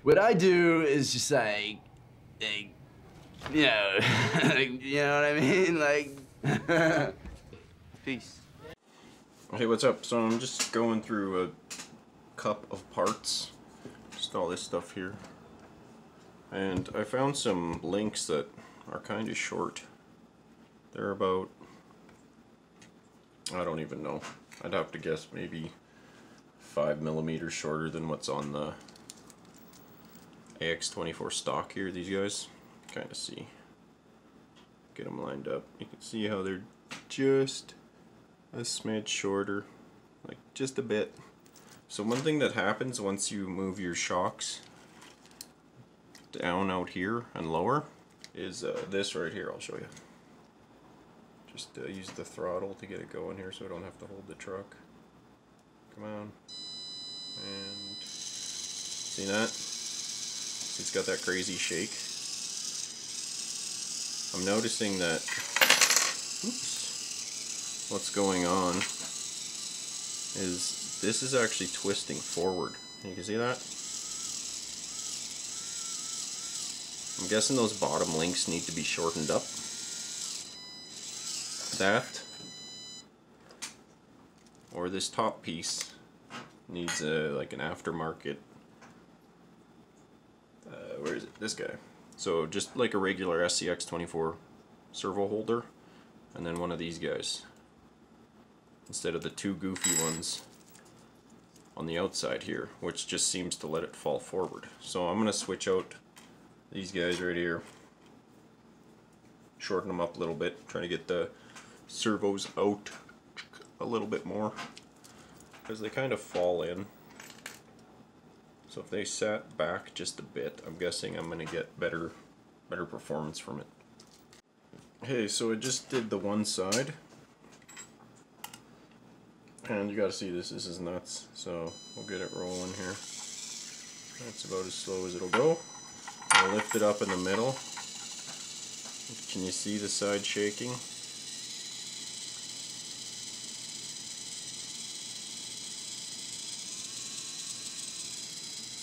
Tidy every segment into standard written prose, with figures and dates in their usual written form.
What I do is just like you know, you know what I mean? Like, peace. Hey, what's up? So I'm just going through a cup of parts, just all this stuff here, and I found some links that are kind of short. They're about, I don't even know, I'd have to guess maybe 5mm shorter than what's on the Ax24 stock here. These guys, kind of see, get them lined up. You can see how they're just a smidge shorter, like just a bit. So one thing that happens once you move your shocks down out here and lower is this right here. I'll show you. Just use the throttle to get it going here so I don't have to hold the truck. Come on. And see that? It's got that crazy shake. I'm noticing that, oops, what's going on is this is actually twisting forward. You can see that? I'm guessing those bottom links need to be shortened up. That, or this top piece, needs like an aftermarket, where is it? This guy. So just like a regular SCX24 servo holder, and then one of these guys, instead of the two goofy ones on the outside here, which just seems to let it fall forward. So I'm going to switch out these guys right here, shorten them up a little bit, try to get the servos out a little bit more, because they kind of fall in. So if they sat back just a bit, I'm guessing I'm going to get better performance from it. Okay, so I just did the one side, and you gotta see this is nuts, so we'll get it rolling here. That's about as slow as it'll go. I'll lift it up in the middle. Can you see the side shaking?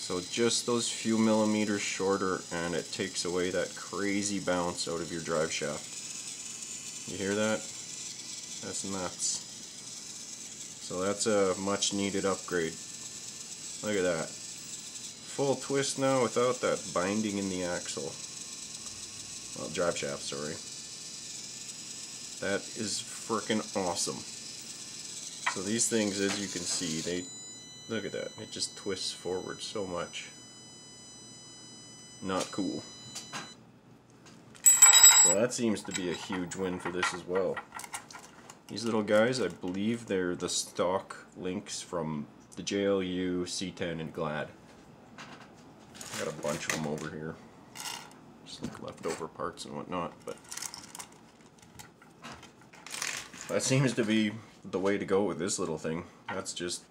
So just those few millimeters shorter, and it takes away that crazy bounce out of your drive shaft. You hear that? That's nuts. So that's a much needed upgrade. Look at that. Full twist now without that binding in the axle. Well, drive shaft, sorry. That is frickin' awesome. So these things, as you can see, they, look at that, it just twists forward so much. Not cool. So that seems to be a huge win for this as well. These little guys, I believe they're the stock links from the JLU C10 and Glad. I got a bunch of them over here. Just like leftover parts and whatnot, but that seems to be the way to go with this little thing. That's just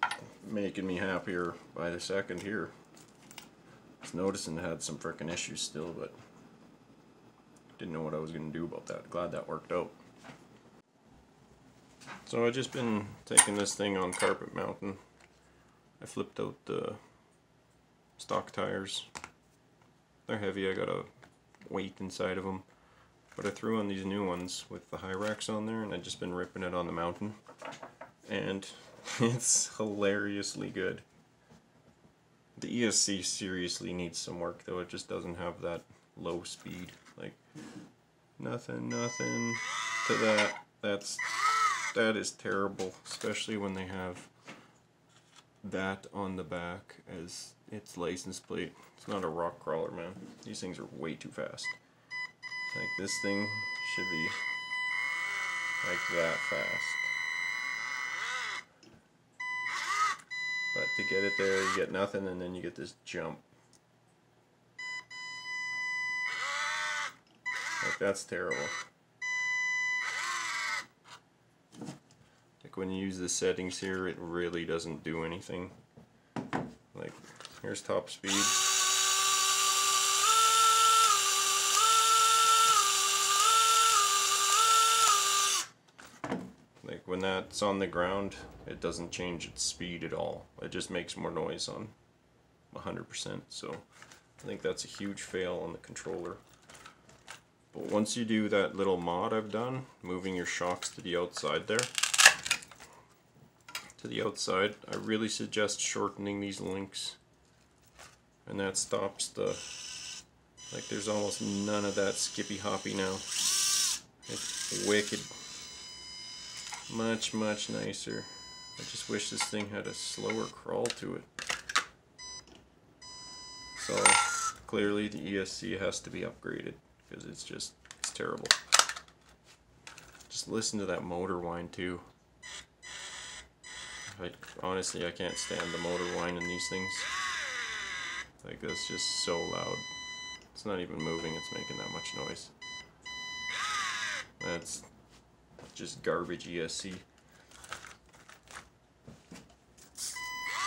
making me happier by the second here. I was noticing it had some frickin' issues still, but didn't know what I was going to do about that. Glad that worked out. So I've just been taking this thing on carpet mounting. I flipped out the stock tires. They're heavy, I got a weight inside of them. But I threw on these new ones with the high racks on there, and I've just been ripping it on the mountain. And it's hilariously good. The ESC seriously needs some work though, it just doesn't have that low speed. Like, nothing to that. That is terrible, especially when they have that on the back as its license plate. It's not a rock crawler, man. These things are way too fast. Like, this thing should be like that fast. But to get it there, you get nothing, and then you get this jump. Like, that's terrible. Like, when you use the settings here, it really doesn't do anything. Like, here's top speed. Like, when that's on the ground, it doesn't change its speed at all. It just makes more noise on 100%. So I think that's a huge fail on the controller. But once you do that little mod I've done, moving your shocks to the outside there, I really suggest shortening these links. And that stops the, like there's almost none of that skippy hoppy now. It's wicked. Much, much nicer. I just wish this thing had a slower crawl to it. So clearly the ESC has to be upgraded because it's terrible. Just listen to that motor whine too. Honestly, I can't stand the motor whine in these things. Like, that's just so loud. It's not even moving, it's making that much noise. That's just garbage ESC.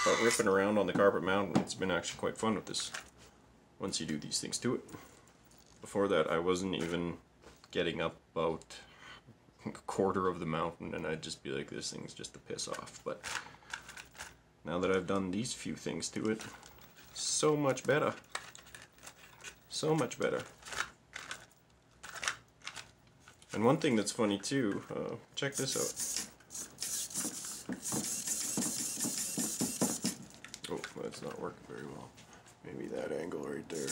But ripping around on the carpet mountain, it's been actually quite fun with this, once you do these things to it. Before that, I wasn't even getting up about a quarter of the mountain, and I'd just be like, this thing's just a piss off. But now that I've done these few things to it, so much better. So much better. And one thing that's funny too, check this out. Oh, that's not working very well. Maybe that angle right there.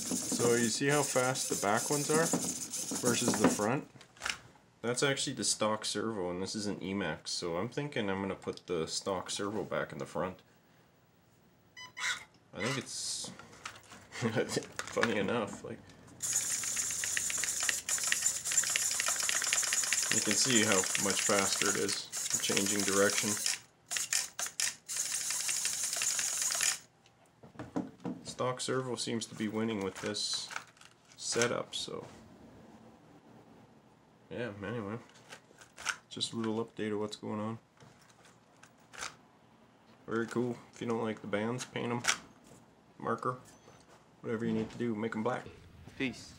So you see how fast the back ones are versus the front? That's actually the stock servo, and this is an Emax, so I'm thinking I'm going to put the stock servo back in the front. I think it's funny enough, like, you can see how much faster it is, changing direction. Stock servo seems to be winning with this setup, so yeah, anyway, just a little update of what's going on. Very cool. If you don't like the bands, paint them, marker, whatever you need to do, make them black. Peace.